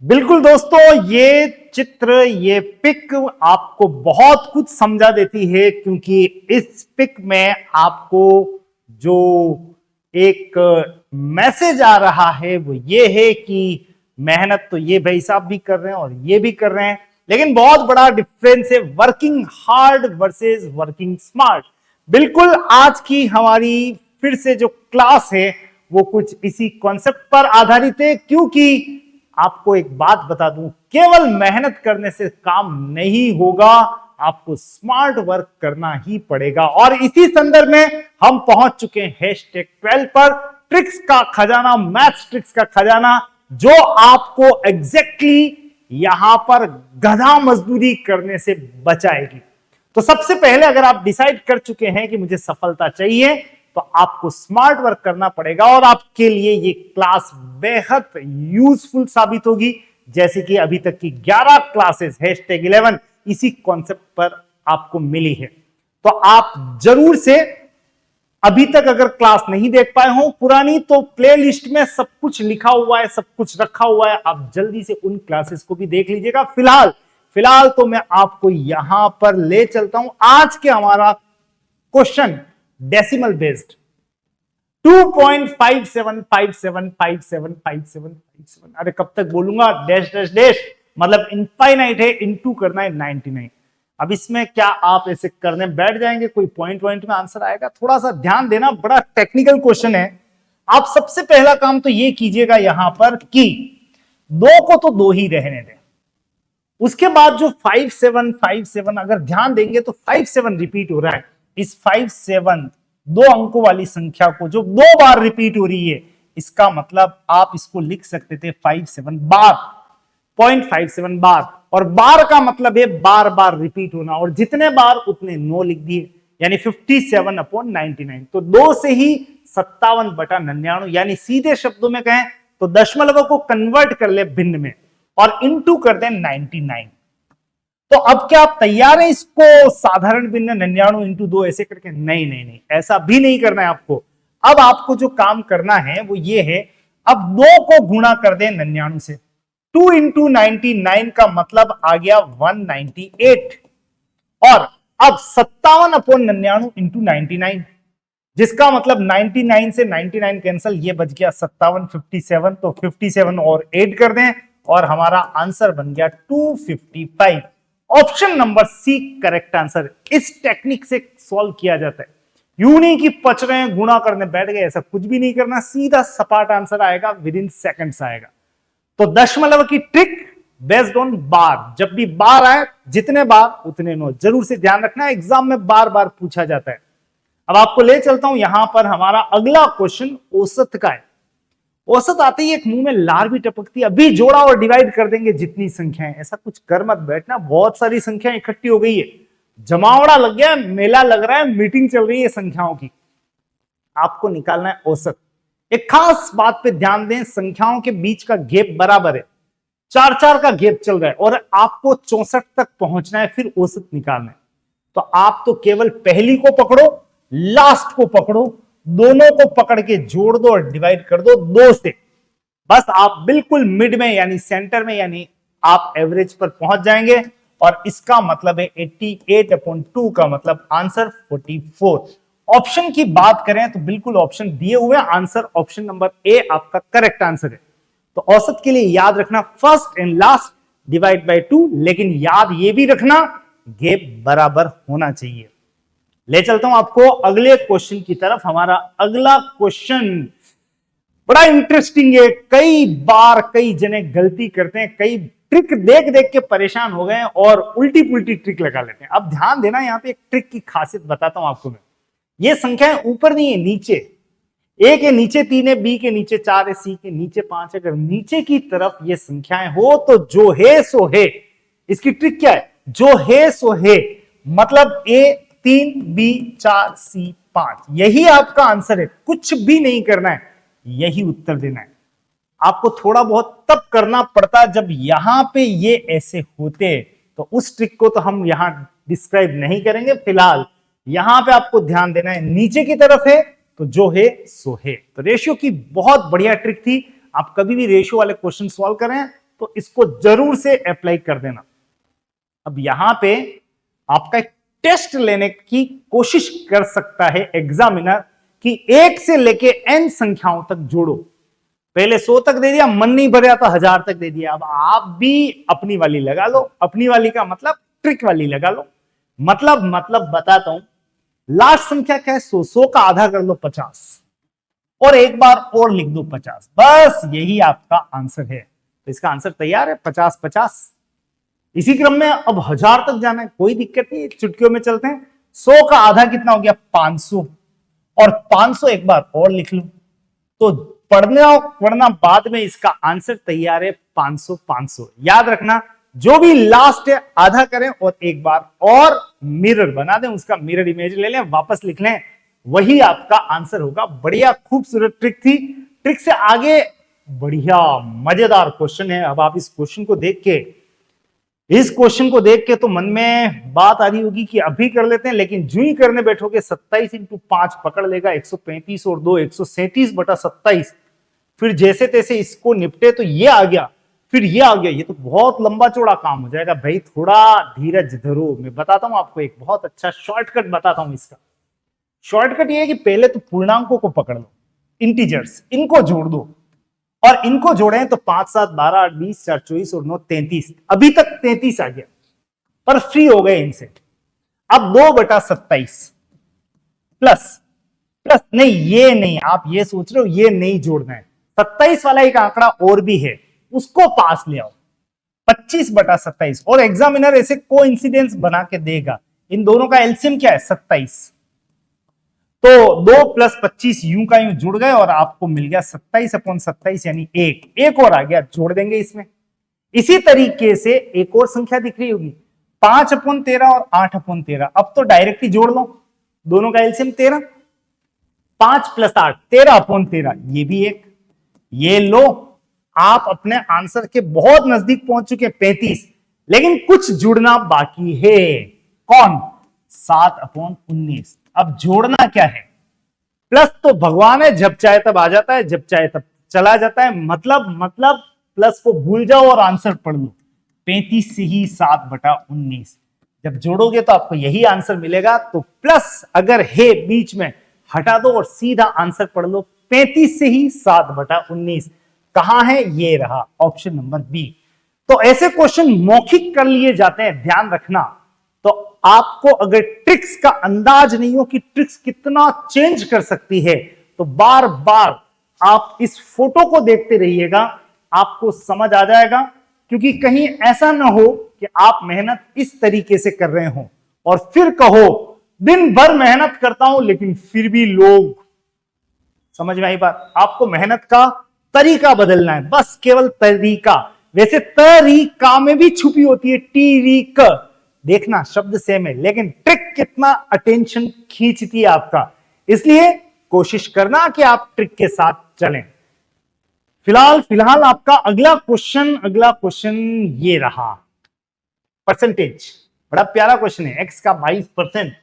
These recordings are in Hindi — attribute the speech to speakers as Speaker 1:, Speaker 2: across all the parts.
Speaker 1: बिल्कुल दोस्तों, ये चित्र, ये पिक आपको बहुत कुछ समझा देती है, क्योंकि इस पिक में आपको जो एक मैसेज आ रहा है वो ये है कि मेहनत तो ये भाई साहब भी कर रहे हैं और ये भी कर रहे हैं, लेकिन बहुत बड़ा डिफरेंस है working hard versus working smart. बिल्कुल आज की हमारी फिर से जो क्लास है वो कुछ इसी कॉन्सेप्ट पर आधारित है, क्योंकि आपको एक बात बता दूं, केवल मेहनत करने से काम नहीं होगा, आपको स्मार्ट वर्क करना ही पड़ेगा। और इसी संदर्भ में हम पहुंच चुके हैं हैशटैग 12 पर, ट्रिक्स का खजाना, मैथ्स ट्रिक्स का खजाना, जो आपको एग्जैक्टली यहां पर गधा मजदूरी करने से बचाएगी। तो सबसे पहले अगर आप डिसाइड कर चुके हैं कि मुझे सफलता चाहिए, तो आपको स्मार्ट वर्क करना पड़ेगा और आपके लिए ये क्लास बेहद यूजफुल साबित होगी। जैसे कि अभी तक की 11 क्लासेस हैशटैग 11 इसी कॉन्सेप्ट पर आपको मिली है। तो आप जरूर से अभी तक अगर क्लास नहीं देख पाए हो पुरानी, तो प्लेलिस्ट में सब कुछ लिखा हुआ है, सब कुछ रखा हुआ है, आप जल्दी से उन क्लासेस को भी देख लीजिएगा। फिलहाल तो मैं आपको यहां पर ले चलता हूं। आज के हमारा क्वेश्चन डेसिमल बेस्ड 2.5757575757। अरे कब तक बोलूंगा, डैश डैश डैश मतलब इनफाइनाइट है, इनटू करना है 99। अब इसमें क्या आप ऐसे करने बैठ जाएंगे, कोई पॉइंट में आंसर आएगा? थोड़ा सा ध्यान देना, बड़ा टेक्निकल क्वेश्चन है। आप सबसे पहला काम तो ये कीजिएगा यहां पर कि दो को तो दो ही रहने दें, उसके बाद जो 5757 अगर ध्यान देंगे तो 57 रिपीट हो रहा है। इस 57 दो अंकों वाली संख्या को जो दो बार रिपीट हो रही है, इसका मतलब आप इसको लिख सकते थे 57 बार, 0.57 बार। और बार का मतलब है बार बार रिपीट होना, और जितने बार उतने 9 लिख दिए, यानी 57/99। तो 2 से ही 57/99, यानी सीधे शब्दों में कहें तो दशमलव को कन्वर्ट कर ले भिन्न में और इनटू कर दें 99। तो अब क्या आप तैयार हैं इसको साधारण भिन्न 99 इंटू 2 ऐसे करके? नहीं नहीं नहीं, ऐसा भी नहीं करना है आपको। अब आपको जो काम करना है वो ये है, अब 2 को गुणा कर दें 99 से। 2 इंटू 99 का मतलब आ गया 198, और अब 57/99 इंटू 99, जिसका मतलब 99 से 99 कैंसल, ये बच गया 57, 57। तो 57 और 8 कर दें और हमारा आंसर बन गया 255। Option number C correct answer. इस टेक्निक से सॉल्व किया जाता है, यूं नहीं कि पच रहे हैं गुणा करने बैठ गए, ऐसा कुछ भी नहीं करना, सीधा सपाट आंसर आएगा, विद इन सेकंड्स आएगा। तो दशमलव की ट्रिक बेस्ड ऑन बार, जब भी बार आए जितने बार उतने 9, जरूर से ध्यान रखना, एग्जाम में बार बार पूछा जाता है। अब आपको ले चलता हूं यहां पर, हमारा अगला क्वेश्चन औसत का है। औसत आते ही एक मुंह में लार भी टपकती है, अभी जोड़ा और डिवाइड कर देंगे जितनी संख्याएं, ऐसा कुछ कर मत बैठना, बहुत सारी संख्याएं इकट्ठी हो गई है, जमावड़ा लग गया, मेला लग रहा है, मीटिंग चल रही है संख्याओं की, आपको निकालना है औसत। एक खास बात पे ध्यान दें, संख्याओं के बीच का गैप बराबर है, 4-4 का गैप चल रहा है, और आपको 64 तक पहुंचना है, फिर औसत निकालना है। तो आप तो केवल पहली को पकड़ो, लास्ट को पकड़ो, दोनों को पकड़ के जोड़ दो और डिवाइड कर दो 2 से, बस आप बिल्कुल मिड में यानी सेंटर में, यानी आप एवरेज पर पहुंच जाएंगे। और इसका मतलब है 88/2 का मतलब आंसर 44। ऑप्शन की बात करें तो बिल्कुल ऑप्शन दिए हुए, आंसर ऑप्शन नंबर ए आपका करेक्ट आंसर है। तो औसत के लिए याद रखना first and last divide by 2, लेकिन याद ये भी रखना गैप बराबर होना चाहिए। ले चलता हूं आपको अगले क्वेश्चन की तरफ। हमारा अगला क्वेश्चन बड़ा इंटरेस्टिंग है, कई बार कई जने गलती करते हैं, कई ट्रिक देख देख के परेशान हो गए और उल्टी पुल्टी ट्रिक लगा लेते हैं। अब ध्यान देना, यहां पे एक ट्रिक की खासियत बताता हूं आपको मैं। ये संख्याएं ऊपर नहीं है, नीचे। ए के नीचे 3 है, बी के नीचे 4 है, सी के नीचे 5 है। अगर नीचे की तरफ ये संख्याएं हो तो जो है सो है। इसकी ट्रिक क्या है? जो है सो है, मतलब ए 3, बी 4, सी 5, यही आपका आंसर है, कुछ भी नहीं करना है, यही उत्तर देना है। आपको थोड़ा बहुत तब करना पड़ता जब यहां पे ये ऐसे होते, तो उस ट्रिक को तो हम यहां डिस्क्राइब नहीं करेंगे। फिलहाल यहां पे आपको ध्यान देना है, नीचे की तरफ है तो जो है सो है। तो रेशियो की बहुत बढ़िया ट्रिक थी, आप कभी भी रेशियो वाले क्वेश्चन सॉल्व करें तो इसको जरूर से अप्लाई कर देना। अब यहां पे आपका एक टेस्ट लेने की कोशिश कर सकता है एग्जामिनर कि 1 से लेके n संख्याओं तक जोड़ो। पहले 100 तक दे दिया, मन नहीं भरा तो 1000 तक दे दिया। अब आप भी अपनी वाली लगा लो। अपनी वाली का मतलब ट्रिक वाली लगा लो। मतलब बताता हूं। लास्ट संख्या क्या है? 100 का आधा कर लो 50 और एक बार और लिख दो 50। बस यही आपका आंसर है। तो इसका आंसर तैयार है 50-50। इसी क्रम में अब 1000 तक जाना है, कोई दिक्कत नहीं, चुटकियों में चलते हैं। 100 का आधा कितना हो गया? 500 और 500 एक बार और लिख लो। तो पढ़ना बाद में, इसका आंसर तैयार है 500-500। याद रखना, जो भी लास्ट है आधा करें और एक बार और मिरर बना दें, उसका मिरर इमेज ले लें, वापस लिख लें, वही आपका आंसर होगा। बढ़िया खूबसूरत ट्रिक थी। ट्रिक से आगे बढ़िया मजेदार क्वेश्चन है। अब आप इस क्वेश्चन को देख के तो मन में बात आ रही होगी कि अभी कर लेते हैं, लेकिन जो ही करने बैठोगे 27 × 5 पकड़ लेगा 135 और 2 137/27। फिर जैसे तैसे इसको निपटे तो ये आ गया, फिर ये आ गया, ये तो बहुत लंबा चौड़ा काम हो जाएगा। भाई थोड़ा धीरज धरो। मैं बताता हूं आपको एक बहुत अच्छा शॉर्टकट बताता हूं। इसका शॉर्टकट ये है कि पहले तो पूर्णांकों को पकड़ लो, इंटीजर्स, इनको जोड़ दो और इनको जोड़ें तो 5 7 12 8 20 4 24 और 9 33। अभी तक 33 आ गया, पर फ्री हो गए इनसे। अब 2/27 प्लस नहीं, ये नहीं, आप ये सोच रहे हो ये नहीं जोड़ना है। 27 वाला एक आंकड़ा और भी है, उसको पास ले आओ। 25/27 और एग्जामिनर ऐसे कोइंसिडेंस बना के देगा। इन दोनों का एलसीएम क्या है? 27। तो 2 + 25 यूं का यूं जुड़ गए और आपको मिल गया 27/27 यानी 1 और आ गया, जोड़ देंगे इसमें। इसी तरीके से एक और संख्या दिख रही होगी 5/13 और 8/13। अब तो डायरेक्टली जोड़ लो, दोनों का एलसीएम 13। 5 + 8 13/13, ये भी एक। ये लो, आप अपने आंसर के बहुत नजदीक पहुंच चुके 35, लेकिन कुछ जुड़ना बाकी है। कौन? 7/19। अब जोड़ना क्या है? प्लस तो भगवान है, जब चाहे तब आ जाता है, जब चाहे तब चला जाता है। मतलब प्लस को भूल जाओ और आंसर पढ़ लो। 35 से ही 7/19 जब जोड़ोगे तो आपको यही आंसर मिलेगा। तो प्लस अगर है बीच में हटा दो और सीधा आंसर पढ़ लो। 35 से ही 7/19 कहां है? ये रहा ऑप्शन नंबर बी। तो ऐसे क्वेश्चन मौखिक कर लिए जाते हैं, ध्यान रखना। तो आपको अगर ट्रिक्स का अंदाज नहीं हो कि ट्रिक्स कितना चेंज कर सकती है, तो बार बार आप इस फोटो को देखते रहिएगा, आपको समझ आ जाएगा। क्योंकि कहीं ऐसा ना हो कि आप मेहनत इस तरीके से कर रहे हो और फिर कहो दिन भर मेहनत करता हूं लेकिन फिर भी लोग, समझ में आई बात? आपको मेहनत का तरीका बदलना है, बस केवल तरीका। वैसे तरीका में भी छुपी होती है टीरिक, देखना शब्द सेम है, लेकिन ट्रिक कितना अटेंशन खींचती है आपका। इसलिए कोशिश करना कि आप ट्रिक के साथ चलें। फिलहाल आपका अगला क्वेश्चन ये रहा, परसेंटेज। बड़ा प्यारा क्वेश्चन है। एक्स का 22%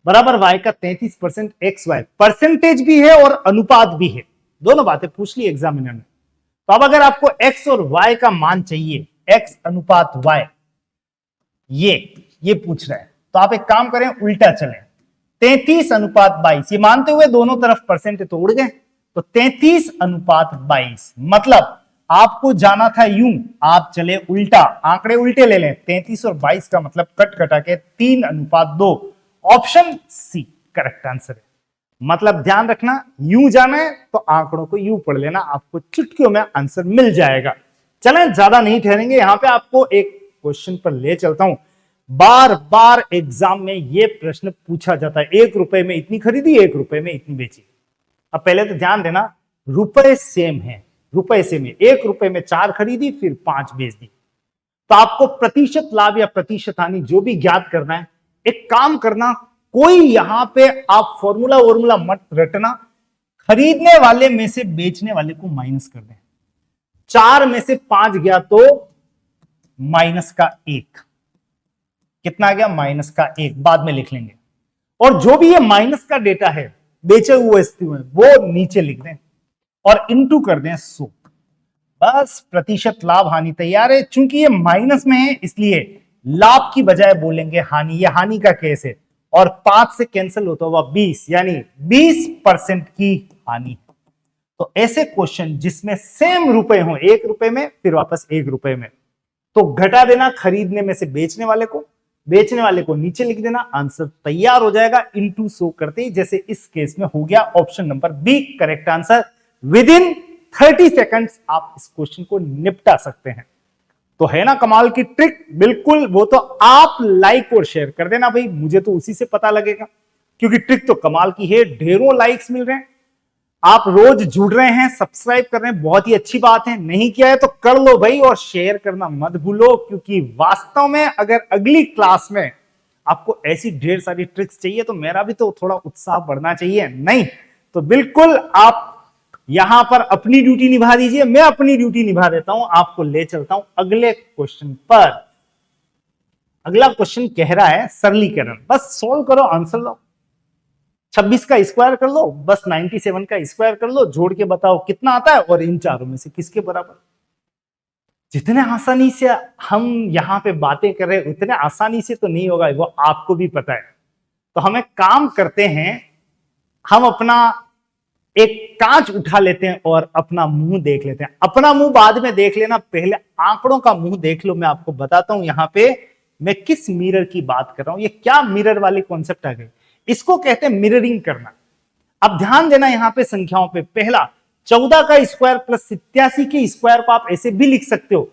Speaker 1: बराबर वाई का 33% एक्स वाई। परसेंटेज भी है और अनुपात भी है, दोनों बातें पूछ ली एग्जामिनर ने। तो अब अगर आपको एक्स और वाई का मान चाहिए, एक्स अनुपात वाई, ये पूछ रहा है, तो आप एक काम करें, उल्टा चलें। 33/22, ये मानते हुए दोनों तरफ परसेंट तो उड़ गए, तो 33/22 मतलब आपको जाना था यूं, आप चले उल्टा, आंकड़े उल्टे ले लें। 33 और 22 का मतलब कट कटा के 3/2। ऑप्शन सी करेक्ट आंसर है। मतलब ध्यान रखना, यूं जाना है तो आंकड़ों को यूं पढ़ लेना, आपको चुटकियों में आंसर मिल जाएगा। चलें, ज्यादा नहीं ठहरेंगे, यहां पे आपको एक क्वेश्चन पर ले चलता हूं। बार बार एग्जाम में यह प्रश्न पूछा जाता है, 1 रुपए में इतनी खरीदी, 1 रुपए में इतनी बेची। अब पहले तो ध्यान देना, रुपए सेम है, रुपए सेम है। 1 रुपए में 4 खरीदी, फिर 5 बेच दी। तो आपको प्रतिशत लाभ या प्रतिशत हानि जो भी ज्ञात करना है, एक काम करना, कोई यहां पे आप फॉर्मूला मत रटना। खरीदने वाले में से बेचने वाले को माइनस कर दें। 4 में से 5 गया तो -1, कितना गया? -1, बाद में लिख लेंगे। और जो भी ये माइनस का डेटा है, बेचे हुए वस्तु है, वो नीचे लिख दें और इनटू कर दें 100। बस प्रतिशत लाभ हानि तैयार है। चूंकि ये माइनस में है इसलिए लाभ की बजाय बोलेंगे हानि, ये हानि का केस है। और 5 से कैंसिल होता हुआ 20, यानी 20% की हानि। तो ऐसे क्वेश्चन जिसमें सेम रुपए हो, 1 रुपए में फिर वापस 1 रुपए में, तो घटा देना खरीदने में से बेचने वाले को, बेचने वाले को नीचे लिख देना, आंसर तैयार हो जाएगा इनटू शो करते ही, जैसे इस केस में हो गया। Option number B correct answer. Within 30 seconds आप इस क्वेश्चन को निपटा सकते हैं। तो है ना कमाल की ट्रिक? बिल्कुल, वो तो आप लाइक और शेयर कर देना भाई, मुझे तो उसी से पता लगेगा, क्योंकि ट्रिक तो कमाल की है। ढेरों लाइक्स मिल रहे हैं, आप रोज जुड़ रहे हैं, सब्सक्राइब कर रहे हैं, बहुत ही अच्छी बात है। नहीं किया है तो कर लो भाई, और शेयर करना मत भूलो, क्योंकि वास्तव में अगर अगली क्लास में आपको ऐसी ढेर सारी ट्रिक्स चाहिए तो मेरा भी तो थोड़ा उत्साह बढ़ना चाहिए, नहीं? तो बिल्कुल आप यहां पर अपनी ड्यूटी निभा दीजिए, मैं अपनी ड्यूटी निभा देता हूं, आपको ले चलता हूं अगले क्वेश्चन पर। अगला क्वेश्चन कह रहा है सरलीकरण, बस सोल्व करो, आंसर लो। 26 का स्क्वायर कर लो, बस 97 का स्क्वायर कर लो, जोड़ के बताओ कितना आता है और इन चारों में से किसके बराबर। जितने आसानी से हम यहां पे बातें कर रहे हैं उतने आसानी से तो नहीं होगा, वो आपको भी पता है। तो हम एक काम करते हैं, हम अपना एक कांच उठा लेते हैं और अपना मुंह देख लेते हैं। अपना मुंह बाद में देख लेना, पहले आंकड़ों का मुंह देख लो। मैं आपको बताता हूं यहां पे मैं किस मिरर की बात कर रहा हूं। ये क्या मिरर वाली कॉन्सेप्ट आ गई, इसको कहते हैं मिररिंग करना। अब ध्यान देना यहां पे संख्याओं पे। पहला 14 का स्क्वायर प्लस 87 के स्क्वायर को आप ऐसे भी लिख सकते हो,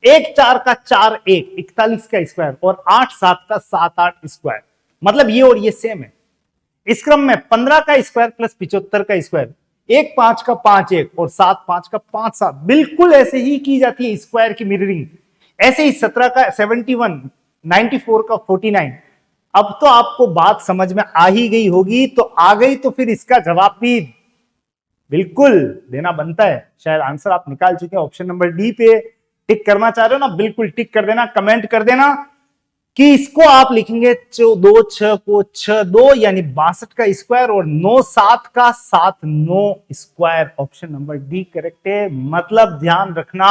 Speaker 1: 1 4 का 4 1 41 का स्क्वायर और 8 7 का 7 8 स्क्वायर, मतलब ये और ये सेम है। इस क्रम में 15 का स्क्वायर प्लस 75 का स्क्वायर, 1 5 का 5 1 और 7 5 का 5 7, बिल्कुल ऐसे ही की जाती है स्क्वायर की मिररिंग। ऐसे ही 17 का 71, 94 का 49। अब तो आपको बात समझ में आ ही गई होगी, तो आ गई तो फिर इसका जवाब भी बिल्कुल देना बनता है। शायद आंसर आप निकाल चुके हैं, ऑप्शन नंबर डी पे टिक करना चाह रहे हो ना, बिल्कुल टिक कर देना, कमेंट कर देना कि इसको आप लिखेंगे 2 6 को 6 2 यानी 62 का स्क्वायर और 9 7 का 7 9 square. Option number D correct है। मतलब ध्यान रखना,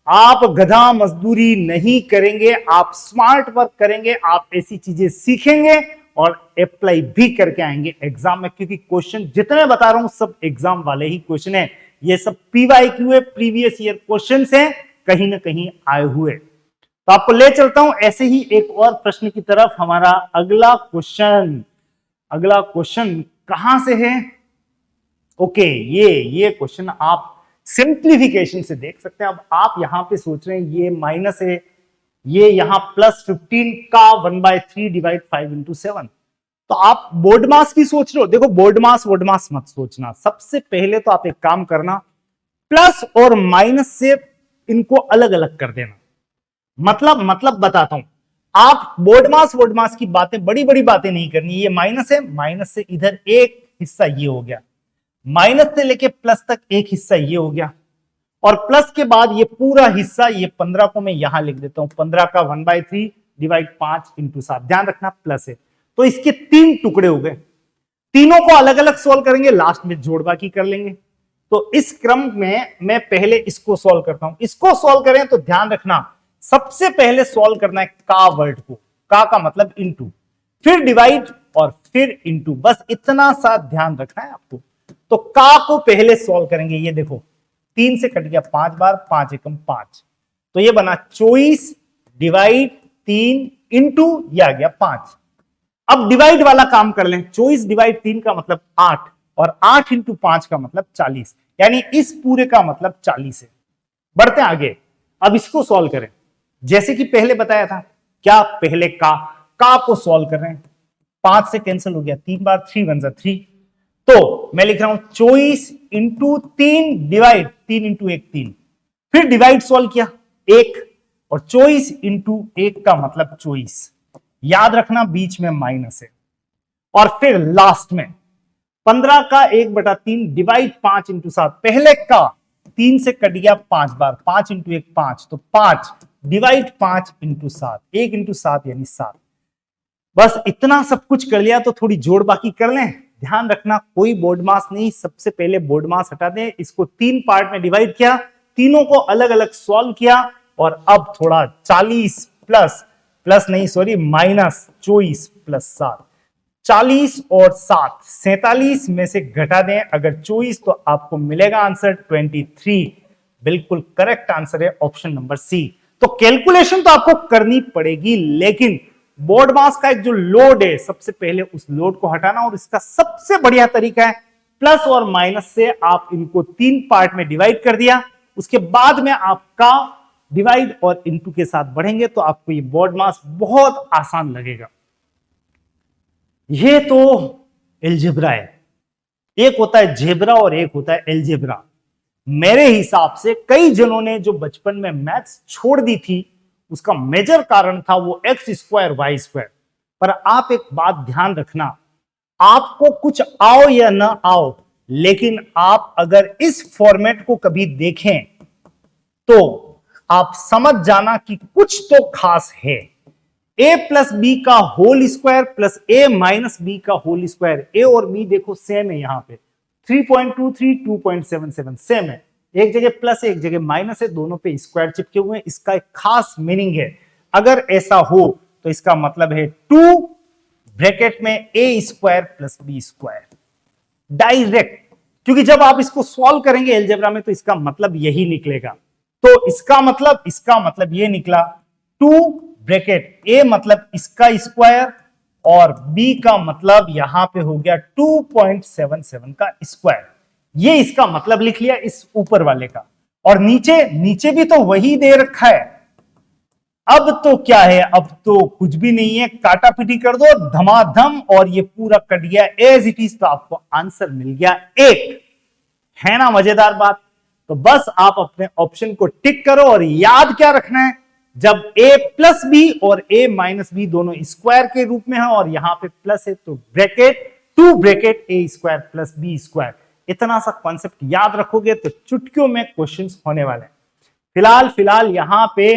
Speaker 1: आप गधा मजदूरी नहीं करेंगे, आप स्मार्ट वर्क करेंगे, आप ऐसी चीजें सीखेंगे और अप्लाई भी करके आएंगे एग्जाम में, क्योंकि क्वेश्चन जितने बता रहा हूं सब एग्जाम वाले ही क्वेश्चन है। ये सब पीवाईक्यू है, प्रीवियस ईयर क्वेश्चन है, कहीं ना कहीं आए हुए। तो आपको ले चलता हूं ऐसे ही एक और प्रश्न की तरफ। हमारा अगला क्वेश्चन कहां से है? ओके, ये क्वेश्चन आप सिंप्लीफिकेशन से देख सकते हैं। अब आप यहां पे सोच रहे हैं ये माइनस है, ये यहां प्लस 15 का 1/3 डिवाइड 5 इंटू 7। तो आप बोर्ड मास की सोच रहे हो, देखो बोर्ड मास मत सोचना। सबसे पहले तो आप एक काम करना, प्लस और माइनस से इनको अलग अलग कर देना। मतलब बताता हूं, आप बोर्ड मास की बातें, बड़ी बड़ी बातें नहीं करनी। ये माइनस है, माइनस से इधर एक हिस्सा ये हो गया, माइनस से लेके प्लस तक एक हिस्सा ये हो गया, और प्लस के बाद ये पूरा हिस्सा, ये 15 को मैं यहां लिख देता हूं, 15 का 1/3 डिवाइड 5 इंटू 7। ध्यान रखना प्लस है, तो इसके 3 टुकड़े हो गए। तीनों को अलग अलग सॉल्व करेंगे, लास्ट में जोड़ बाकी कर लेंगे। तो इस क्रम में मैं पहले इसको सॉल्व करता हूं। इसको सॉल्व करें तो ध्यान रखना, सबसे पहले सॉल्व करना है का वर्ड को, का मतलब इंटू, फिर डिवाइड और फिर इंटू, बस इतना सा ध्यान रखना है आपको। तो का को पहले सॉल्व करेंगे। ये देखो 3 से कट गया 5 बार, 5 एकम 5, तो ये बना 24 डिवाइड 3 इंटू ये आ गया 5। अब डिवाइड वाला काम कर लें, 24 डिवाइड 3 का मतलब 8 और 8 इंटू 5 का मतलब 40, यानी इस पूरे का मतलब 40 है। बढ़ते हैं आगे, अब इसको सॉल्व करें जैसे कि पहले बताया था। क्या पहले का को सॉल्व कर रहे हैं, 5 से कैंसिल हो गया, 3 बार 3 1 3, तो मैं लिख रहा हूं 24 इंटू 3 डिवाइड 3 इंटू 1 3, फिर डिवाइड सॉल्व किया 1 और 24 इंटू 1 का मतलब 24। याद रखना बीच में माइनस है, और फिर लास्ट में 15 का 1/3 डिवाइड 5 इंटू 7। पहले का 3 से कट गया 5 बार, 5 इंटू 1 5, तो 5 डिवाइड 5 इंटू 7, 1 इंटू 7 यानी 7। बस इतना सब कुछ कर लिया, तो थोड़ी जोड़ बाकी कर लें। ध्यान रखना कोई बोर्ड मास नहीं, सबसे पहले बोर्ड मास हटा दें। इसको 3 पार्ट में डिवाइड किया, तीनों को अलग अलग सॉल्व किया और अब थोड़ा 40 प्लस नहीं सॉरी माइनस 24 प्लस 7, 40 और 7 47 में से घटा दें अगर 24 तो आपको मिलेगा आंसर 23। बिल्कुल करेक्ट आंसर है ऑप्शन नंबर सी। तो कैलकुलेशन तो आपको करनी पड़ेगी, लेकिन बोर्ड मास का एक जो लोड है सबसे पहले उस लोड को हटाना, और इसका सबसे बढ़िया तरीका है प्लस और माइनस से आप इनको 3 पार्ट में डिवाइड कर दिया, उसके बाद में आपका डिवाइड और इनटू के साथ बढ़ेंगे तो आपको ये बोर्ड मास बहुत आसान लगेगा। ये तो एलजेब्रा है, एक होता है जेब्रा और एक होता है एलजेब्रा। मेरे हिसाब से कई जनों ने जो बचपन में मैथ्स छोड़ दी थी उसका मेजर कारण था वो एक्स स्क्वायर वाई स्क्वायर। पर आप एक बात ध्यान रखना, आपको कुछ आओ या ना आओ, लेकिन आप अगर इस फॉर्मेट को कभी देखें तो आप समझ जाना कि कुछ तो खास है। a प्लस बी का whole square plus a minus B का होल स्क्वायर, a और b देखो सेम है, यहां पे 3.23 2.77 सेम है, एक जगह प्लस एक जगह माइनस है, दोनों पे स्क्वायर चिपके हुए हैं। इसका एक खास मीनिंग है, अगर ऐसा हो तो इसका मतलब है 2 ब्रैकेट में a square plus B square direct, क्योंकि जब आप इसको सॉल्व करेंगे एलजेब्रा में तो इसका मतलब यही निकलेगा। तो इसका मतलब ये निकला 2 ब्रैकेट a मतलब इसका स्क्वायर और b का मतलब यहां पे हो गया 2.77 का स्क्वायर, ये इसका मतलब लिख लिया इस ऊपर वाले का। और नीचे भी तो वही दे रखा है। अब तो क्या है, अब तो कुछ भी नहीं है, काटा पीटी कर दो धमाधम और ये पूरा कट गया एज इट इज, तो आपको आंसर मिल गया 1। है ना मजेदार बात? तो बस आप अपने ऑप्शन को टिक करो और याद क्या रखना है, जब a प्लस बी और a माइनस बी दोनों स्क्वायर के रूप में है और यहां पे प्लस है तो bracket 2 bracket a square plus B square, इतना सा कॉन्सेप्ट याद रखोगे तो चुटकियों में क्वेश्चंस होने वाले हैं। फिलहाल यहां पे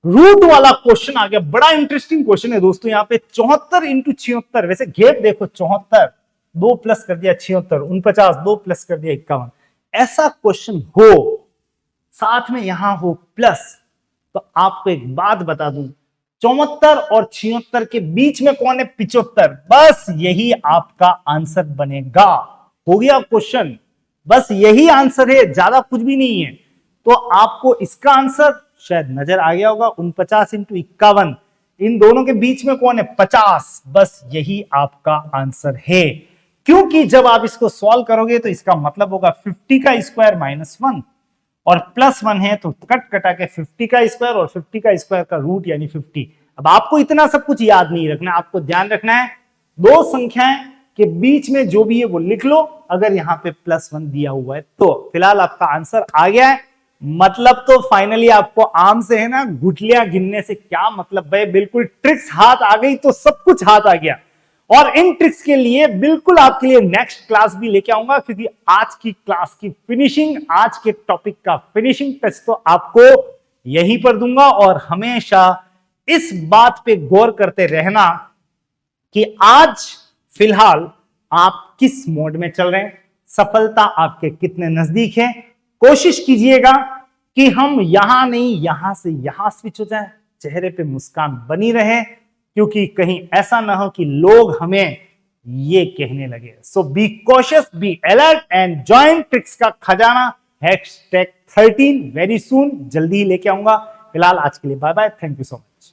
Speaker 1: रूट वाला क्वेश्चन आ गया, बड़ा इंटरेस्टिंग क्वेश्चन है दोस्तों। यहां पे 74 इंटू 76, वैसे गैप देखो 74 2 प्लस कर दिया 76, 49 2 प्लस कर दिया 51, ऐसा क्वेश्चन हो साथ में यहां हो प्लस, तो आपको एक बात बता दूं, 74 और 76 के बीच में कौन है 75, बस यही आपका आंसर बनेगा। हो गया क्वेश्चन, बस यही आंसर है, ज्यादा कुछ भी नहीं है। तो आपको इसका आंसर शायद नजर आ गया होगा, 49 इंटू 51, इन दोनों के बीच में कौन है 50, बस यही आपका आंसर है। क्योंकि जब आप इसको सॉल्व करोगे तो इसका मतलब होगा 50 का स्क्वायर माइनस 1 और प्लस 1 है तो कट कटा के 50 का स्क्वायर और 50 का स्क्वायर का रूट यानी 50। अब आपको इतना सब कुछ याद नहीं रखना, आपको ध्यान रखना है दो संख्याएं के बीच में जो भी है वो लिख लो, अगर यहां पे प्लस 1 दिया हुआ है तो। फिलहाल आपका आंसर आ गया है, मतलब तो फाइनली आपको आम से है ना गुठलियां गिनने से क्या मतलब भाई, बिल्कुल ट्रिक्स हाथ आ गई तो सब कुछ हाथ आ गया। और इन ट्रिक्स के लिए बिल्कुल आपके लिए नेक्स्ट क्लास भी लेके आऊंगा, क्योंकि आज की क्लास की फिनिशिंग, आज के टॉपिक का फिनिशिंग टच तो आपको यहीं पर दूंगा। और हमेशा इस बात पे गौर करते रहना कि आज फिलहाल आप किस मोड में चल रहे हैं, सफलता आपके कितने नजदीक है। कोशिश कीजिएगा कि हम यहां नहीं यहां से यहां स्विच हो जाए, चेहरे पे मुस्कान बनी रहे, क्योंकि कहीं ऐसा ना हो कि लोग हमें ये कहने लगे। So be cautious, be alert and join tricks का खजाना #13 वेरी सून, जल्दी ही लेके आऊंगा। फिलहाल आज के लिए bye bye, thank you so much.